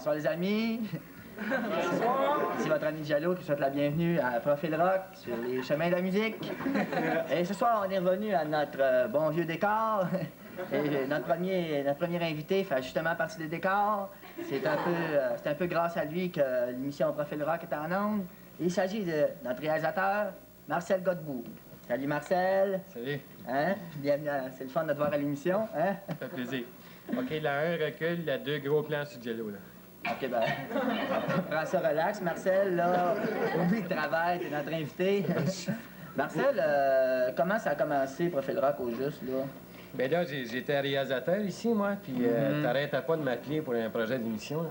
Bonsoir les amis. Bonsoir. Ici votre ami Diallo qui vous souhaite la bienvenue à Profil Rock sur les chemins de la musique. Et ce soir, on est revenu à notre bon vieux décor. Et notre premier invité fait justement partie des décors. C'est un peu grâce à lui que l'émission Profil Rock est en ondes. Il s'agit de notre réalisateur, Marcel Godbout. Salut Marcel. Salut. Hein? Bienvenue, c'est le fun de te voir à l'émission. Hein? Ça fait plaisir. OK, la 1 recule, la 2 gros plans sur Jello, là. OK, ben, prends ça relax, Marcel, là. Oublie le travail, t'es notre invité. Marcel, comment ça a commencé, Profil Rock, au juste, là? Ben là, j'étais réalisateur ici, moi, puis t'arrêtais pas de m'appeler pour un projet d'émission, là.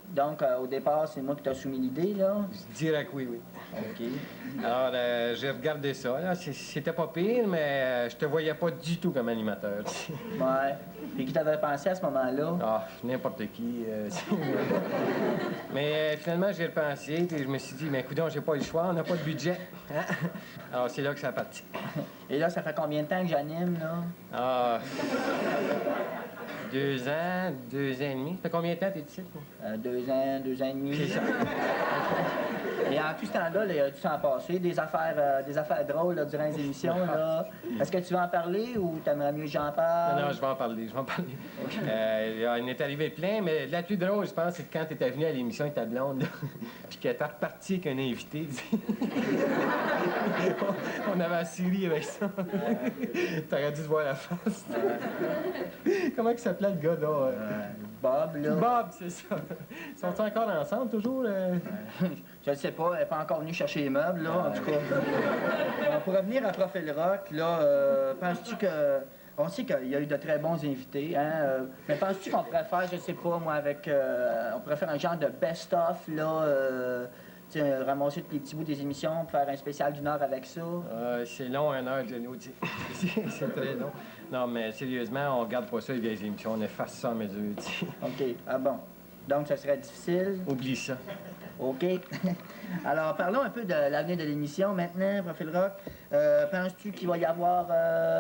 Donc, au départ, c'est moi qui t'ai soumis l'idée, là? Je dirais que oui, oui. OK. Alors, j'ai regardé ça, là. C'était pas pire, mais je te voyais pas du tout comme animateur. Ouais. Puis qui t'avait pensé à ce moment-là? Ah, n'importe qui. Mais finalement, j'ai repensé, puis je me suis dit, mais écoute, j'ai pas le choix, on n'a pas de budget. Hein? Alors, c'est là que ça a parti. Et là, ça fait combien de temps que j'anime, là? Ah... 2 ans, 2 ans et demi. Ça fait combien de temps t'es ici? 2 ans, 2 ans et demi. C'est ça. Et en tout ce temps-là, il y a dû s'en passer, des affaires drôles là, durant les émissions. Là. Est-ce que tu veux en parler ou t'aimerais mieux que j'en parle? Non, je vais en parler, il est arrivé plein, mais la plus drôle, je pense, c'est quand t'étais venu à l'émission avec ta blonde, là, puis qu'elle était repartie avec un invité. On avait assuré avec ça. T'aurais dû te voir la face. Comment il s'appelait le gars, là? Bob, là. Bob, c'est ça. Sont-ils encore ensemble, toujours? Je ne sais pas, elle n'est pas encore venue chercher les meubles, là, en tout cas. Pour revenir à Profil Rock, là, penses-tu que... On sait qu'il y a eu de très bons invités, hein, mais penses-tu qu'on pourrait faire, je sais pas, moi, avec... on pourrait faire un genre de best-of, là, ramasser tous les petits bouts des émissions, pour faire un spécial d'1 heure avec ça? C'est long, 1 heure, Jenny, c'est très long. Non, mais sérieusement, on regarde pas ça, les vieilles émissions, on efface ça à mesure, OK. Ah bon. Donc, ça serait difficile? Oublie ça. OK. Alors, parlons un peu de l'avenir de l'émission maintenant, Profil Rock. Penses-tu qu'il va y avoir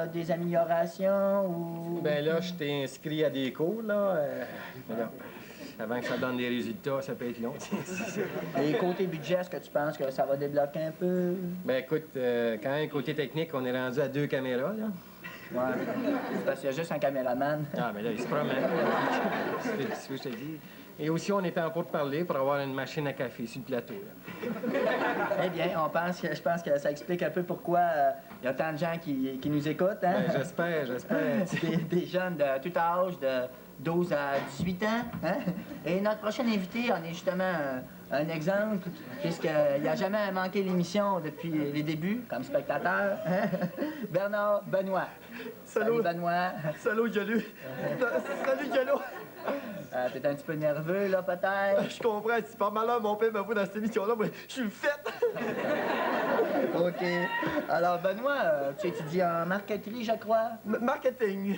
des améliorations ou... Ben là, je t'ai inscrit à des cours, là. Mais là, avant que ça donne des résultats, ça peut être long. Et côté budget, est-ce que tu penses que ça va débloquer un peu? Ben écoute, quand même, côté technique, on est rendu à 2 caméras, là. Ouais. C'est parce qu'il y a juste un caméraman. Ah, mais là, il se promène. C'est ce que je te dis. Et aussi, on est en pourparlers pour avoir une machine à café sur le plateau, là. Eh bien, je pense que ça explique un peu pourquoi il y a tant de gens qui nous écoutent, hein? Ben, j'espère. Des jeunes de tout âge, de 12 à 18 ans, hein? Et notre prochain invité en est justement un exemple, puisqu'il n'a jamais manqué l'émission depuis les débuts, comme spectateur, hein? Bernard Benoît. Salut Benoît. Salut, Jello. Salut, Jello. T'es un petit peu nerveux, là, peut-être? Je comprends, si par malheur mon père m'avoue dans cette émission-là, moi, je suis le fait. OK. Alors, Benoît, tu étudies en marketing, je crois? Marketing.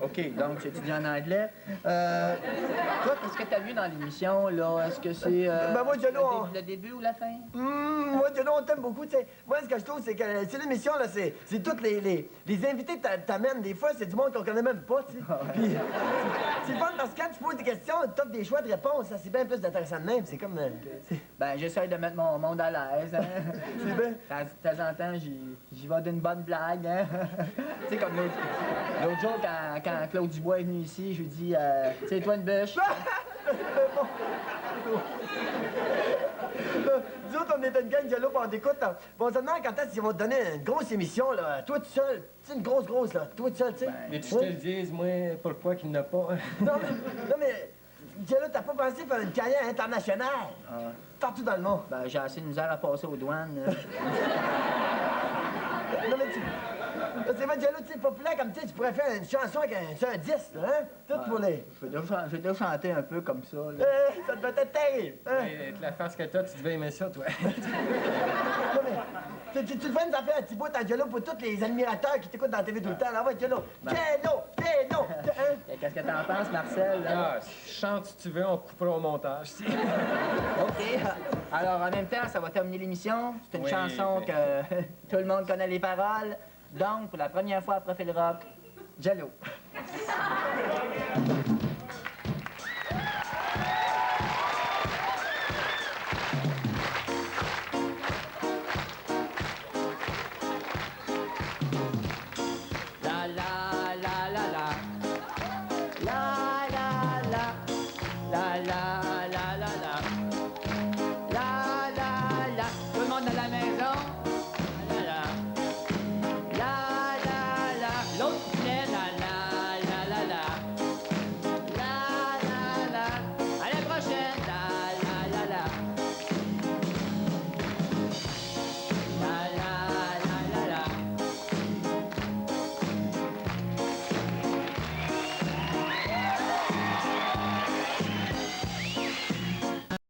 OK, donc tu étudies en anglais. Toi, qu'est-ce que tu as vu dans l'émission, là? Est-ce que c'est moi, Jello, le début ou la fin? Moi, Jello, on t'aime beaucoup, tu sais. Moi, ce que je trouve, c'est que l'émission, là, c'est toutes les invités que t'amènes. Des fois, c'est du monde qu'on connaît même pas, tu sais. Puis, c'est le fun parce que quand tu poses des questions, tu as des choix de réponse. Ça, c'est bien plus intéressant de même. C'est comme... Ben, j'essaie de mettre mon monde à l'aise, hein. C'est bien. De temps en temps, j'y vais d'une bonne blague, hein. Tu sais, comme l'autre jour, quand Claude Dubois est venu ici, je lui dis, tu sais, toi, une bûche. Nous autres, on est une gang de loups, on écoute. Bon, seulement quand est-ce qu'ils vont te donner une grosse émission, là, toi tout seul. Tu sais, une grosse, là, toi tout seul, tu sais. Mais tu te le dises, moi, pourquoi qu'il n'a pas? Non, mais, Jello, t'as pas pensé faire une carrière internationale? Partout dans le monde. Ben, j'ai assez de misère à passer aux douanes. Non, mais c'est vrai, Jello, tu sais, populaire comme tu sais, tu pourrais faire une chanson avec un disque, là, hein? Tout pour les... Je vais te chanter un peu comme ça, là. Ça devait être terrible, hein? Hey, avec la face que t'as, tu devais aimer ça, toi. Non, mais, tu le fais nous en faire un petit bout à Jello pour tous les admirateurs qui t'écoutent dans la TV tout le temps. Là, ouais, Jello! Jello! Hein? Qu'est-ce que t'en penses, Marcel? Là? Ah, chante si tu veux, on coupera au montage. OK. Alors, en même temps, ça va terminer l'émission. C'est une Oui, chanson mais- que tout le monde connaît les paroles. Donc, pour la première fois à Profil Rock, Jello.